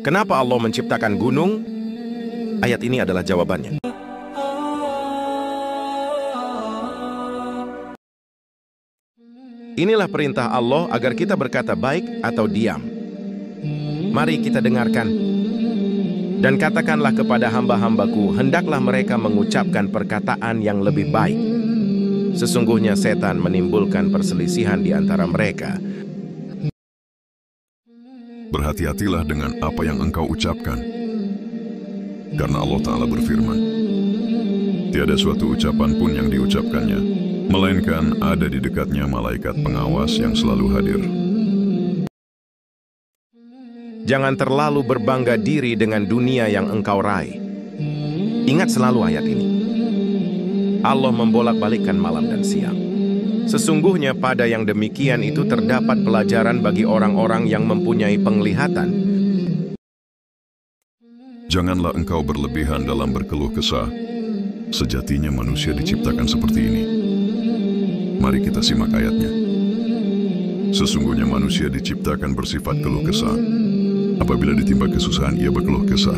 Kenapa Allah menciptakan gunung? Ayat ini adalah jawabannya. Inilah perintah Allah agar kita berkata baik atau diam. Mari kita dengarkan. Dan katakanlah kepada hamba-hambaku, hendaklah mereka mengucapkan perkataan yang lebih baik. Sesungguhnya setan menimbulkan perselisihan di antara mereka. Berhati-hatilah dengan apa yang engkau ucapkan. Karena Allah Ta'ala berfirman, tiada suatu ucapan pun yang diucapkannya, melainkan ada di dekatnya malaikat pengawas yang selalu hadir. Jangan terlalu berbangga diri dengan dunia yang engkau raih. Ingat selalu ayat ini. Allah membolak-balikkan malam dan siang. Sesungguhnya pada yang demikian itu terdapat pelajaran bagi orang-orang yang mempunyai penglihatan. Janganlah engkau berlebihan dalam berkeluh kesah. Sejatinya manusia diciptakan seperti ini. Mari kita simak ayatnya. Sesungguhnya manusia diciptakan bersifat keluh kesah. Apabila ditimpa kesusahan, ia berkeluh kesah.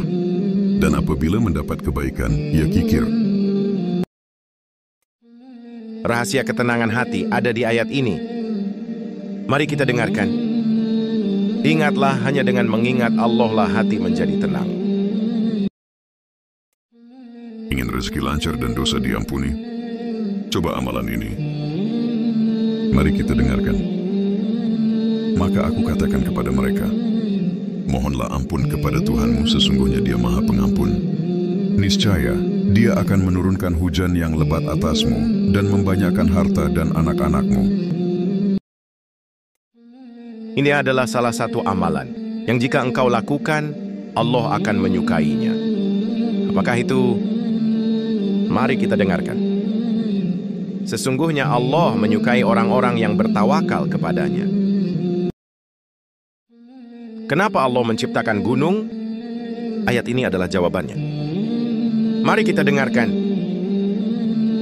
Dan apabila mendapat kebaikan, ia kikir. Rahasia ketenangan hati ada di ayat ini. Mari kita dengarkan. Ingatlah, hanya dengan mengingat Allah lah hati menjadi tenang. Ingin rezeki lancar dan dosa diampuni? Coba amalan ini. Mari kita dengarkan. Maka aku katakan kepada mereka, mohonlah ampun kepada Tuhanmu, sesungguhnya Dia Maha Pengampun. Niscaya, Dia akan menurunkan hujan yang lebat atasmu dan membanyakkan harta dan anak-anakmu. Ini adalah salah satu amalan yang jika engkau lakukan, Allah akan menyukainya. Apakah itu? Mari kita dengarkan. Sesungguhnya Allah menyukai orang-orang yang bertawakal kepadanya. Kenapa Allah menciptakan gunung? Ayat ini adalah jawabannya. Mari kita dengarkan.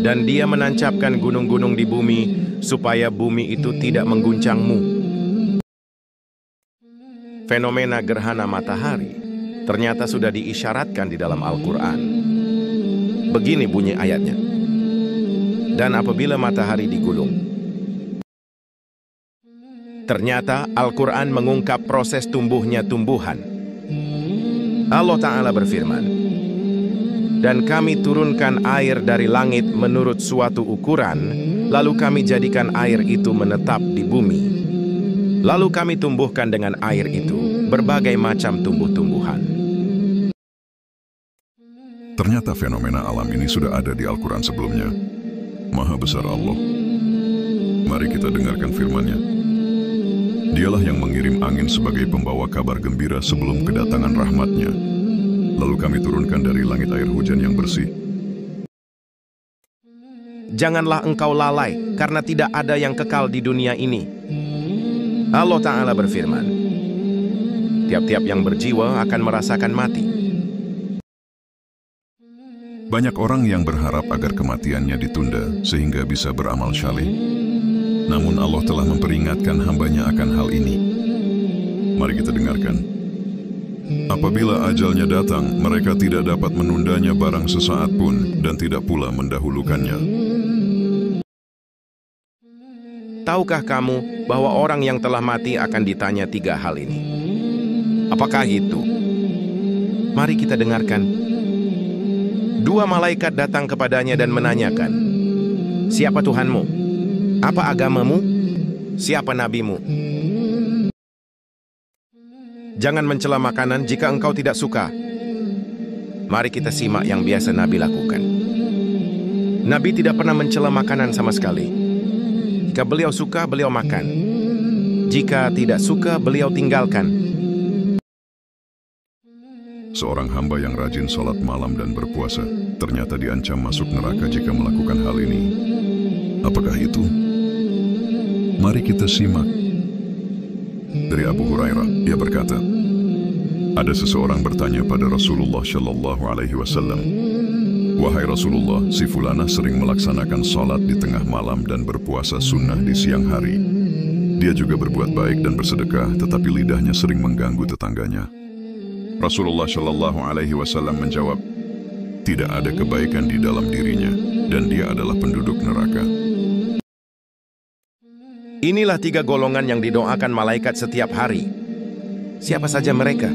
Dan Dia menancapkan gunung-gunung di bumi, supaya bumi itu tidak mengguncangmu. Fenomena gerhana matahari ternyata sudah diisyaratkan di dalam Al-Quran. Begini bunyi ayatnya. Dan apabila matahari digulung. Ternyata Al-Quran mengungkap proses tumbuhnya tumbuhan. Allah Ta'ala berfirman, dan kami turunkan air dari langit menurut suatu ukuran, lalu kami jadikan air itu menetap di bumi. Lalu kami tumbuhkan dengan air itu berbagai macam tumbuh-tumbuhan. Ternyata fenomena alam ini sudah ada di Al-Quran sebelumnya. Maha besar Allah. Mari kita dengarkan firman-Nya. Dialah yang mengirim angin sebagai pembawa kabar gembira sebelum kedatangan rahmat-Nya. Lalu kami turunkan dari langit air hujan yang bersih. Janganlah engkau lalai, karena tidak ada yang kekal di dunia ini. Allah Ta'ala berfirman, tiap-tiap yang berjiwa akan merasakan mati. Banyak orang yang berharap agar kematiannya ditunda sehingga bisa beramal saleh. Namun Allah telah memperingatkan hamba-Nya akan hal ini. Mari kita dengarkan. Apabila ajalnya datang, mereka tidak dapat menundanya barang sesaat pun dan tidak pula mendahulukannya. Tahukah kamu bahwa orang yang telah mati akan ditanya 3 hal ini? Apakah itu? Mari kita dengarkan. 2 malaikat datang kepadanya dan menanyakan, siapa Tuhanmu? Apa agamamu? Siapa nabimu? Jangan mencela makanan jika engkau tidak suka. Mari kita simak yang biasa Nabi lakukan. Nabi tidak pernah mencela makanan sama sekali. Jika beliau suka, beliau makan. Jika tidak suka, beliau tinggalkan. Seorang hamba yang rajin sholat malam dan berpuasa ternyata diancam masuk neraka jika melakukan hal ini. Apakah itu? Mari kita simak. Dari Abu Hurairah, ia berkata, ada seseorang bertanya pada Rasulullah Shallallahu Alaihi Wasallam, wahai Rasulullah, si fulana sering melaksanakan sholat di tengah malam dan berpuasa sunnah di siang hari. Dia juga berbuat baik dan bersedekah, tetapi lidahnya sering mengganggu tetangganya. Rasulullah Shallallahu Alaihi Wasallam menjawab, tidak ada kebaikan di dalam dirinya, dan dia adalah penduduk neraka. Inilah 3 golongan yang didoakan malaikat setiap hari. Siapa saja mereka?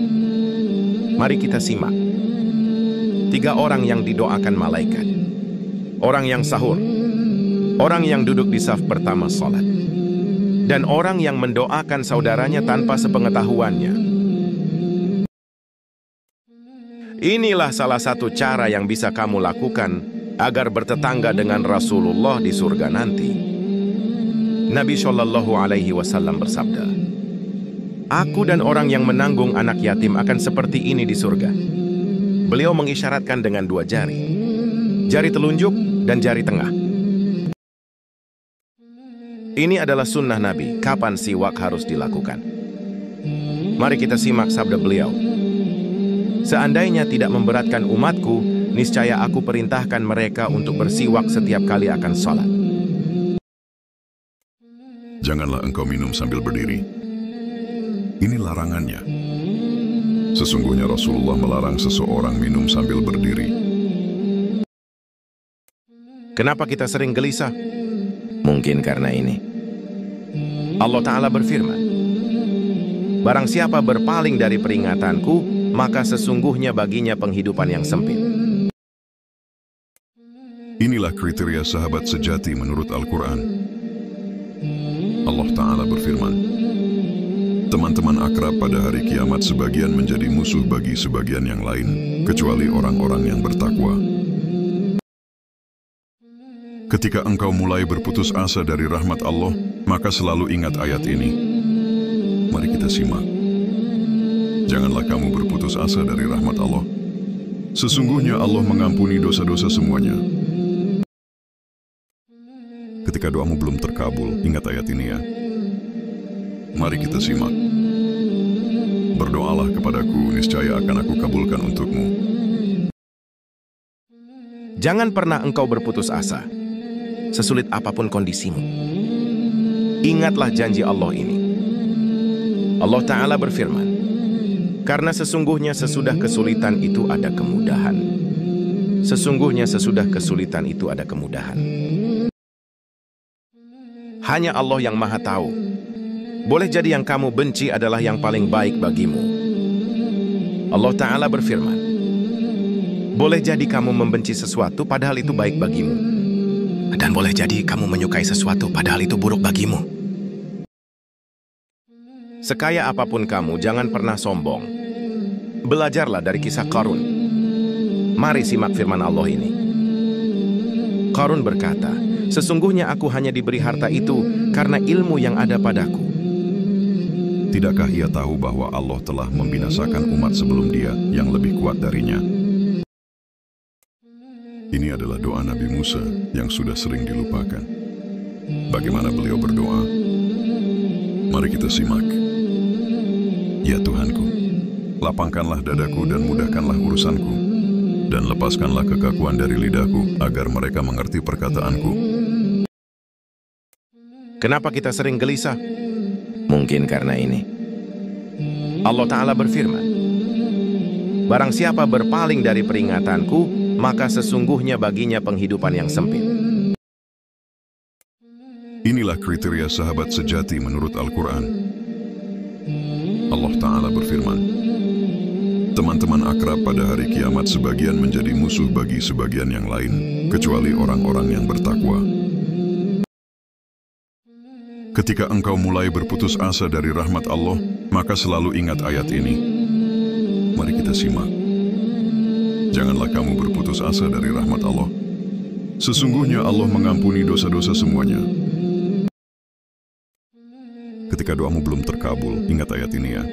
Mari kita simak. 3 orang yang didoakan malaikat. Orang yang sahur, orang yang duduk di saf pertama sholat, dan orang yang mendoakan saudaranya tanpa sepengetahuannya. Inilah salah satu cara yang bisa kamu lakukan agar bertetangga dengan Rasulullah di surga nanti. Nabi Shallallahu Alaihi Wasallam bersabda, "Aku dan orang yang menanggung anak yatim akan seperti ini di surga." Beliau mengisyaratkan dengan 2 jari, jari telunjuk dan jari tengah. Ini adalah sunnah Nabi, kapan siwak harus dilakukan. Mari kita simak sabda beliau. Seandainya tidak memberatkan umatku, niscaya aku perintahkan mereka untuk bersiwak setiap kali akan sholat. Janganlah engkau minum sambil berdiri. Ini larangannya. Sesungguhnya Rasulullah melarang seseorang minum sambil berdiri. Kenapa kita sering gelisah? Mungkin karena ini. Allah Ta'ala berfirman, barang siapa berpaling dari peringatanku, maka sesungguhnya baginya penghidupan yang sempit. Inilah kriteria sahabat sejati menurut Al-Quran. Allah Ta'ala berfirman, teman-teman akrab pada hari kiamat sebagian menjadi musuh bagi sebagian yang lain, kecuali orang-orang yang bertakwa. Ketika engkau mulai berputus asa dari rahmat Allah, maka selalu ingat ayat ini. Mari kita simak. Janganlah kamu berputus asa dari rahmat Allah. Sesungguhnya Allah mengampuni dosa-dosa semuanya. Ketika doamu belum terkabul, ingat ayat ini ya. Mari kita simak. Berdoalah kepadaku, niscaya akan aku kabulkan untukmu. Jangan pernah engkau berputus asa, sesulit apapun kondisimu. Ingatlah janji Allah ini. Allah Ta'ala berfirman, karena sesungguhnya sesudah kesulitan itu ada kemudahan. Sesungguhnya sesudah kesulitan itu ada kemudahan. Hanya Allah yang Maha Tahu. Boleh jadi yang kamu benci adalah yang paling baik bagimu. Allah Ta'ala berfirman, boleh jadi kamu membenci sesuatu padahal itu baik bagimu. Dan boleh jadi kamu menyukai sesuatu padahal itu buruk bagimu. Sekaya apapun kamu, jangan pernah sombong. Belajarlah dari kisah Qarun. Mari simak firman Allah ini. Qarun berkata, sesungguhnya aku hanya diberi harta itu karena ilmu yang ada padaku. Tidakkah ia tahu bahwa Allah telah membinasakan umat sebelum dia yang lebih kuat darinya? Ini adalah doa Nabi Musa yang sudah sering dilupakan. Bagaimana beliau berdoa? Mari kita simak. Ya Tuhanku, lapangkanlah dadaku dan mudahkanlah urusanku, dan lepaskanlah kekakuan dari lidahku agar mereka mengerti perkataanku. Kenapa kita sering gelisah? Mungkin karena ini. Allah Ta'ala berfirman, barang siapa berpaling dari peringatanku, maka sesungguhnya baginya penghidupan yang sempit. Inilah kriteria sahabat sejati menurut Al-Quran. Allah Ta'ala berfirman, teman-teman akrab pada hari kiamat sebagian menjadi musuh bagi sebagian yang lain, kecuali orang-orang yang bertakwa. Ketika engkau mulai berputus asa dari rahmat Allah, maka selalu ingat ayat ini. Mari kita simak. Janganlah kamu berputus asa dari rahmat Allah. Sesungguhnya Allah mengampuni dosa-dosa semuanya. Ketika doamu belum terkabul, ingat ayat ini ya.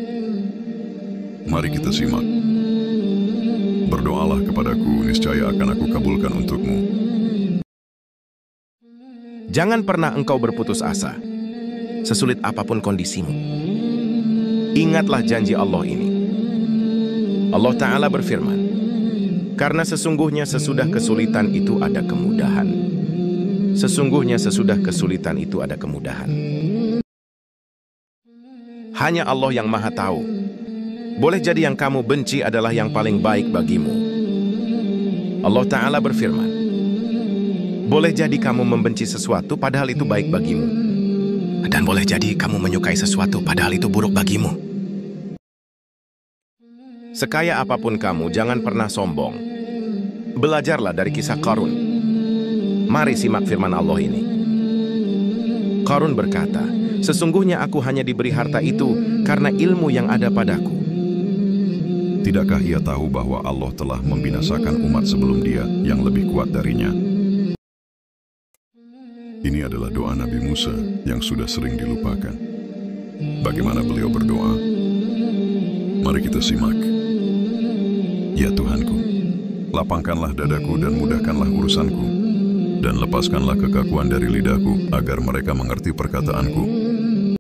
Mari kita simak. Berdoalah kepadaku, niscaya akan aku kabulkan untukmu. Jangan pernah engkau berputus asa, sesulit apapun kondisimu. Ingatlah janji Allah ini. Allah Ta'ala berfirman, karena sesungguhnya sesudah kesulitan itu ada kemudahan. Sesungguhnya sesudah kesulitan itu ada kemudahan. Hanya Allah yang Maha Tahu. Boleh jadi yang kamu benci adalah yang paling baik bagimu. Allah Ta'ala berfirman, boleh jadi kamu membenci sesuatu padahal itu baik bagimu. Dan boleh jadi kamu menyukai sesuatu padahal itu buruk bagimu. Sekaya apapun kamu, jangan pernah sombong. Belajarlah dari kisah Qarun. Mari simak firman Allah ini. Qarun berkata, sesungguhnya aku hanya diberi harta itu karena ilmu yang ada padaku. Tidakkah ia tahu bahwa Allah telah membinasakan umat sebelum dia yang lebih kuat darinya? Ini adalah doa Nabi Musa yang sudah sering dilupakan. Bagaimana beliau berdoa? Mari kita simak. Ya Tuhanku, lapangkanlah dadaku dan mudahkanlah urusanku, dan lepaskanlah kekakuan dari lidahku agar mereka mengerti perkataanku.